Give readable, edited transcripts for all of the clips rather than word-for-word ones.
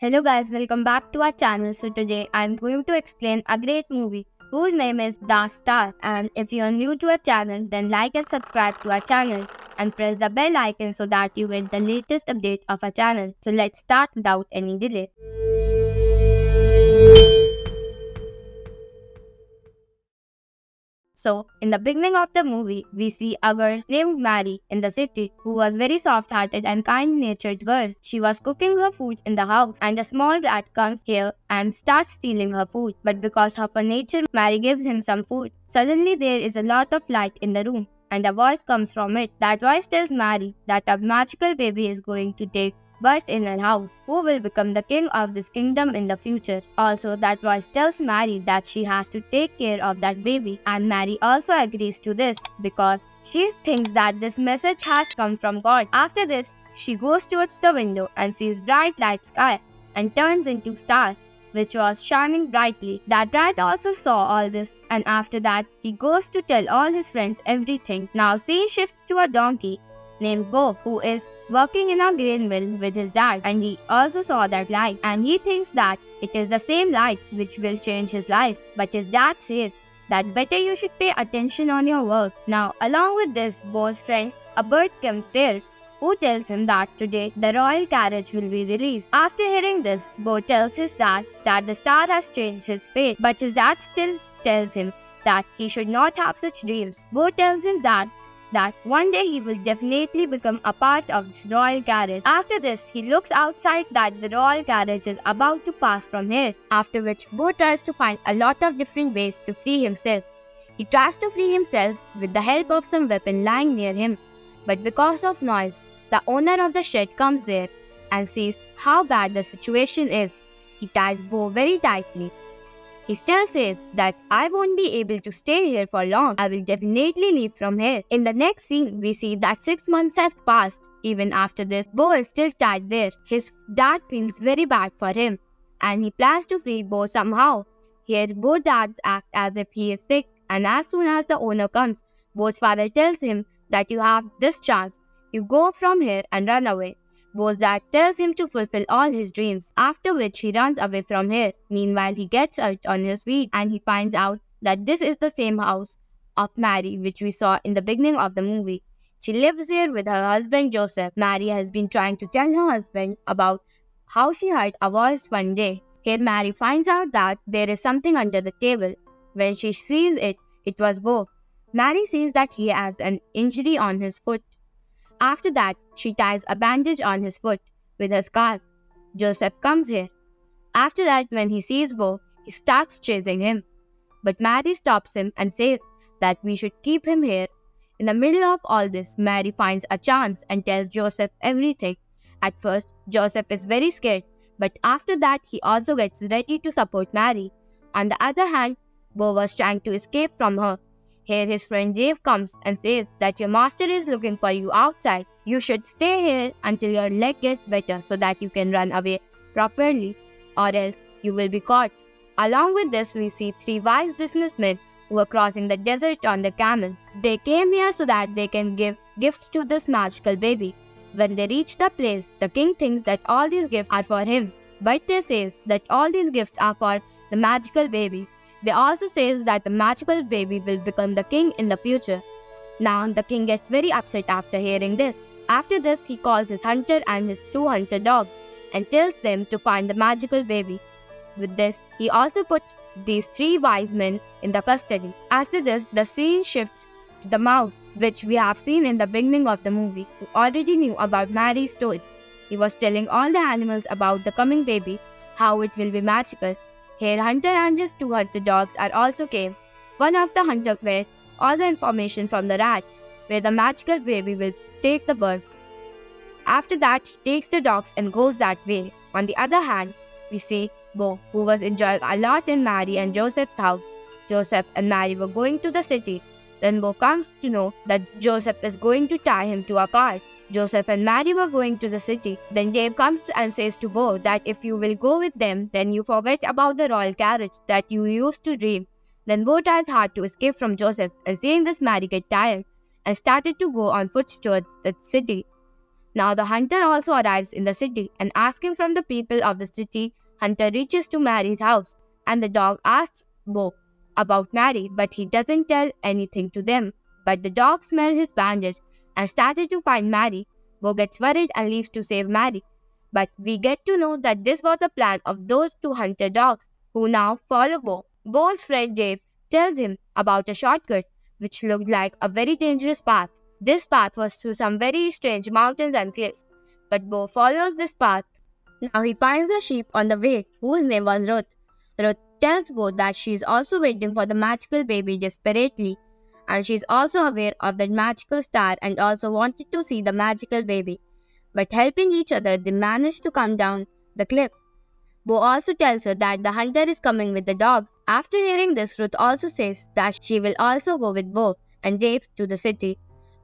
Hello guys, welcome back to our channel. So today I'm going to explain a great movie whose name is The Star. And if you are new to our channel, then like and subscribe to our channel and press the bell icon so that you get the latest update of our channel. So let's start without any delay. So, in the beginning of the movie, we see a girl named Mary in the city who was very soft-hearted and kind-natured girl. She was cooking her food in the house and a small rat comes here and starts stealing her food. But because of her nature, Mary gives him some food. Suddenly, there is a lot of light in the room and a voice comes from it. That voice tells Mary that a magical baby is going to take birth in her house, who will become the king of this kingdom in the future. Also, that voice tells Mary that she has to take care of that baby, and Mary also agrees to this because she thinks that this message has come from God. After this, she goes towards the window and sees bright light sky and turns into star, which was shining brightly. That rat also saw all this, and after that, he goes to tell all his friends everything. Now, scene shifts to a donkey named Bo, who is working in a grain mill with his dad, and he also saw that light and he thinks that it is the same light which will change his life. But his dad says that better you should pay attention on your work. Now, along with this, Bo's friend, a bird, comes there who tells him that today the royal carriage will be released. After hearing this, Bo tells his dad that the star has changed his fate, but his dad still tells him that he should not have such dreams. Bo tells his dad that one day he will definitely become a part of this royal carriage. After this, he looks outside that the royal carriage is about to pass from here, after which Bo tries to find a lot of different ways to free himself. He tries to free himself with the help of some weapon lying near him, but because of noise, the owner of the shed comes there and sees how bad the situation is. He ties Bo very tightly. He still says that I won't be able to stay here for long. I will definitely leave from here. In the next scene, we see that 6 months have passed. Even after this, Bo is still tied there. His dad feels very bad for him and he plans to free Bo somehow. Here, both dads act as if he is sick, and as soon as the owner comes, Bo's father tells him that you have this chance. You go from here and run away. Bo's dad tells him to fulfill all his dreams, after which he runs away from here. Meanwhile, he gets hurt on his feet and he finds out that this is the same house of Mary which we saw in the beginning of the movie. She lives here with her husband Joseph. Mary has been trying to tell her husband about how she heard a voice one day. Here Mary finds out that there is something under the table. When she sees it, it was Bo. Mary sees that he has an injury on his foot. After that, she ties a bandage on his foot with a scarf. Joseph comes here. After that, when he sees Bo, he starts chasing him. But Mary stops him and says that we should keep him here. In the middle of all this, Mary finds a chance and tells Joseph everything. At first, Joseph is very scared, but after that, he also gets ready to support Mary. On the other hand, Bo was trying to escape from her. Here his friend Dave comes and says that your master is looking for you outside. You should stay here until your leg gets better so that you can run away properly, or else you will be caught. Along with this, we see 3 wise businessmen who were crossing the desert on their camels. They came here so that they can give gifts to this magical baby. When they reach the place, the king thinks that all these gifts are for him, but they say that all these gifts are for the magical baby. They also say that the magical baby will become the king in the future. Now the king gets very upset after hearing this. After this, he calls his hunter and his 2 hunter dogs and tells them to find the magical baby. With this, he also puts these 3 wise men in the custody. After this, the scene shifts to the mouse, which we have seen in the beginning of the movie, who already knew about Mary's story. He was telling all the animals about the coming baby, how it will be magical. Here, Hunter and his 2 hunter dogs are also came. One of the hunter gets all the information from the rat, where the magical baby will take the birth. After that, he takes the dogs and goes that way. On the other hand, we see Bo, who was enjoying a lot in Mary and Joseph's house. Joseph and Mary were going to the city. Then Bo comes to know that Joseph is going to tie him to a cart. Joseph and Mary were going to the city. Then Dave comes and says to Bo that if you will go with them, then you forget about the royal carriage that you used to dream. Then Bo tries hard to escape from Joseph, and seeing this, Mary gets tired and started to go on foot towards the city. Now the hunter also arrives in the city and asking from the people of the city, hunter reaches to Mary's house and the dog asks Bo about Mary, but he doesn't tell anything to them. But the dog smelled his bandage and started to find Mary. Bo gets worried and leaves to save Mary. But we get to know that this was a plan of those two hunter dogs who now follow Bo. Bo's friend Dave tells him about a shortcut which looked like a very dangerous path. This path was through some very strange mountains and cliffs, but Bo follows this path. Now he finds a sheep on the way whose name was Ruth. Ruth tells Bo that she is also waiting for the magical baby desperately, and she is also aware of the magical star and also wanted to see the magical baby. But helping each other, they manage to come down the cliff. Bo also tells her that the hunter is coming with the dogs. After hearing this, Ruth also says that she will also go with Bo and Dave to the city.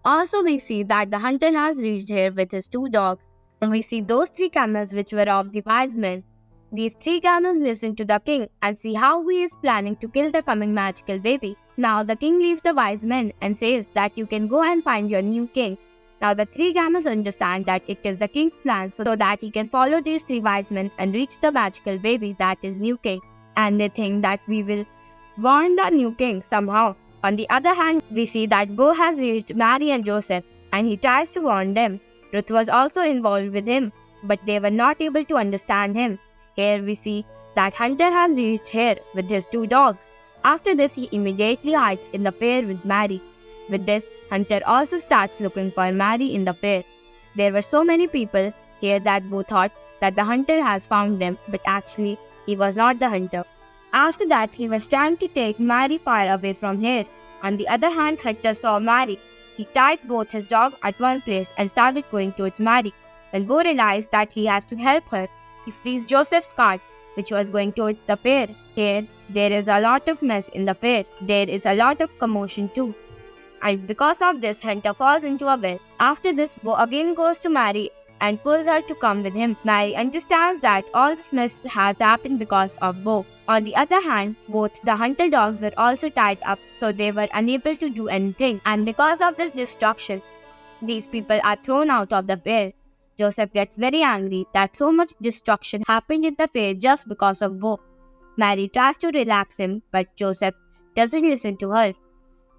Also, we see that the hunter has reached here with his two dogs, and we see those three camels which were of the wise men. These three camels listen to the king and see how he is planning to kill the coming magical baby. Now the king leaves the wise men and says that you can go and find your new king. Now the three camels understand that it is the king's plan so that he can follow these three wise men and reach the magical baby that is new king. And they think that we will warn the new king somehow. On the other hand, we see that Bo has reached Mary and Joseph and he tries to warn them. Ruth was also involved with him, but they were not able to understand him. Here we see that Hunter has reached here with his two dogs. After this, he immediately hides in the fair with Mary. With this, Hunter also starts looking for Mary in the fair. There were so many people here that Bo thought that the hunter has found them, but actually, he was not the hunter. After that, he was trying to take Mary far away from here. On the other hand, Hunter saw Mary. He tied both his dogs at one place and started going towards Mary. When Bo realized that he has to help her, he frees Joseph's cart, which was going towards the fair. Here, there is a lot of mess in the fair. There is a lot of commotion too. And because of this, Hunter falls into a well. After this, Bo again goes to Mary and pulls her to come with him. Mary understands that all this mess has happened because of Bo. On the other hand, both the hunter dogs were also tied up, so they were unable to do anything. And because of this destruction, these people are thrown out of the fair. Joseph gets very angry that so much destruction happened in the fair just because of Bo. Mary tries to relax him, but Joseph doesn't listen to her.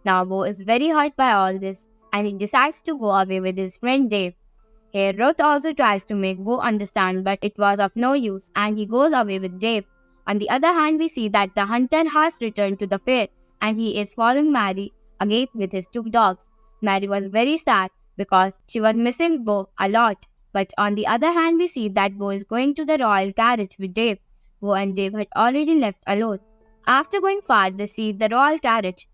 Now Bo is very hurt by all this, and he decides to go away with his friend Dave. Here, Ruth also tries to make Bo understand, but it was of no use, and he goes away with Dave. On the other hand, we see that the hunter has returned to the fair, and he is following Mary again with his two dogs. Mary was very sad because she was missing Bo a lot. But on the other hand, we see that Bo is going to the royal carriage with Dave. Bo and Dave had already left alone. After going far, they see the royal carriage.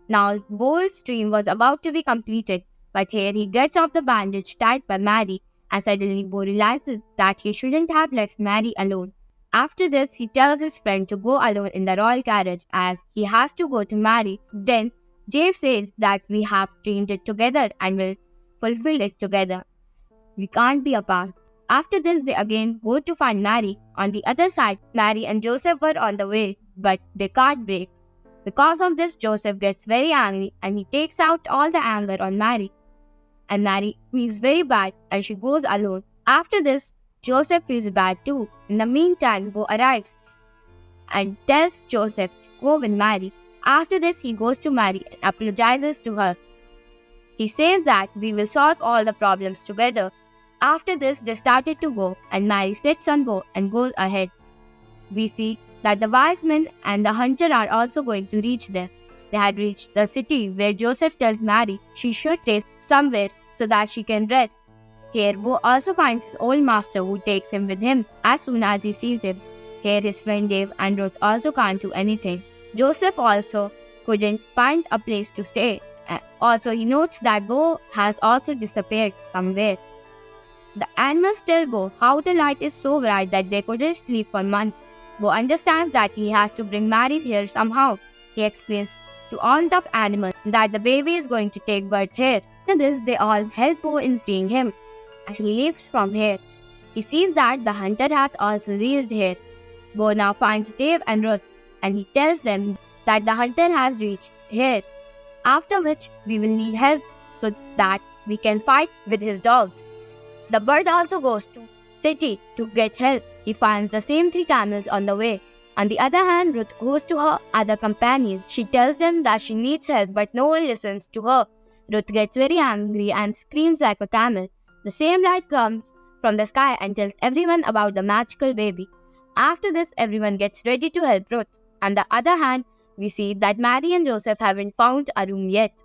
Now, Bo's dream was about to be completed, but here he gets off the bandage tied by Mary, and suddenly Bo realizes that he shouldn't have left Mary alone. After this, he tells his friend to go alone in the royal carriage as he has to go to Mary. Then, Dave says that we have dreamed it together and will fulfill it together. We can't be apart. After this, they again go to find Mary. On the other side, Mary and Joseph were on the way, but their cart breaks. Because of this, Joseph gets very angry and he takes out all the anger on Mary. And Mary feels very bad and she goes alone. After this, Joseph feels bad too. In the meantime, Bo arrives and tells Joseph to go with Mary. After this, he goes to Mary and apologizes to her. He says that we will solve all the problems together. After this, they started to go and Mary sits on Bo and goes ahead. We see that the wise men and the hunter are also going to reach there. They had reached the city where Joseph tells Mary she should stay somewhere so that she can rest. Here, Bo also finds his old master who takes him with him as soon as he sees him. Here, his friend Dave and Ruth also can't do anything. Joseph also couldn't find a place to stay. Also, he notes that Bo has also disappeared somewhere. The animals tell Bo how the light is so bright that they couldn't sleep for months. Bo understands that he has to bring Mary here somehow. He explains to all the animals that the baby is going to take birth here. After this, they all help Bo in freeing him, and he leaves from here. He sees that the hunter has also reached here. Bo now finds Dave and Ruth, and he tells them that the hunter has reached here, after which we will need help so that we can fight with his dogs. The bird also goes to city to get help. He finds the same 3 camels on the way. On the other hand, Ruth goes to her other companions. She tells them that she needs help, but no one listens to her. Ruth gets very angry and screams like a camel. The same light comes from the sky and tells everyone about the magical baby. After this, everyone gets ready to help Ruth. On the other hand, we see that Mary and Joseph haven't found a room yet.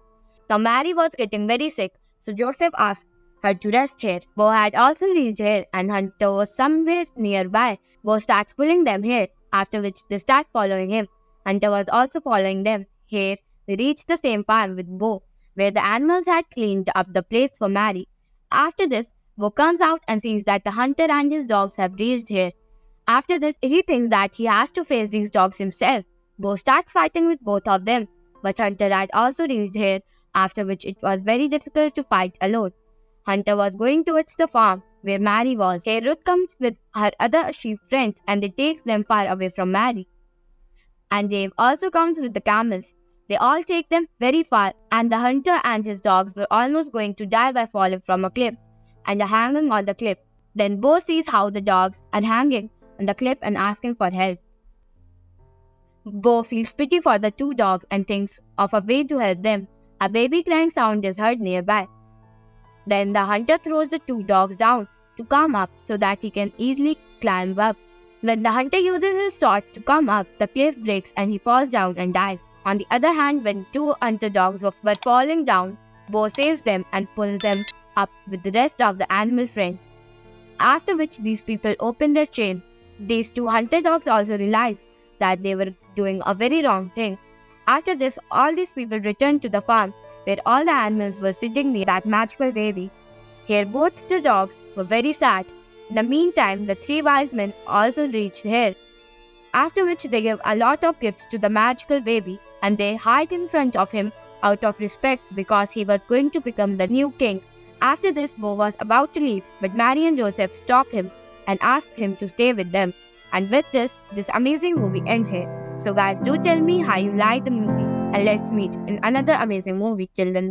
Now Mary was getting very sick, so Joseph asked her to rest here. Bo had also reached here and Hunter was somewhere nearby. Bo starts pulling them here, after which they start following him. Hunter was also following them. Here, they reach the same farm with Bo, where the animals had cleaned up the place for Mary. After this, Bo comes out and sees that the hunter and his dogs have reached here. After this, he thinks that he has to face these dogs himself. Bo starts fighting with both of them, but Hunter had also reached here, after which it was very difficult to fight alone. Hunter was going towards the farm where Mary was. Here Ruth comes with her other sheep friends and they take them far away from Mary. And Dave also comes with the camels. They all take them very far and the hunter and his dogs were almost going to die by falling from a cliff and are hanging on the cliff. Then Bo sees how the dogs are hanging on the cliff and asking for help. Bo feels pity for the 2 dogs and thinks of a way to help them. A baby crying sound is heard nearby. Then the hunter throws the 2 dogs down to come up so that he can easily climb up. When the hunter uses his sword to come up, the cliff breaks and he falls down and dies. On the other hand, when 2 hunter dogs were falling down, Bo saves them and pulls them up with the rest of the animal friends. After which these people open their chains. These 2 hunter dogs also realize that they were doing a very wrong thing. After this, all these people return to the farm where all the animals were sitting near that magical baby. Here both the dogs were very sad. In the meantime, the 3 wise men also reached here. After which they give a lot of gifts to the magical baby and they hide in front of him out of respect because he was going to become the new king. After this, Bo was about to leave, but Mary and Joseph stop him and ask him to stay with them. And with this amazing movie ends here. So guys, do tell me how you like the movie and let's meet in another amazing movie. Till then, bye.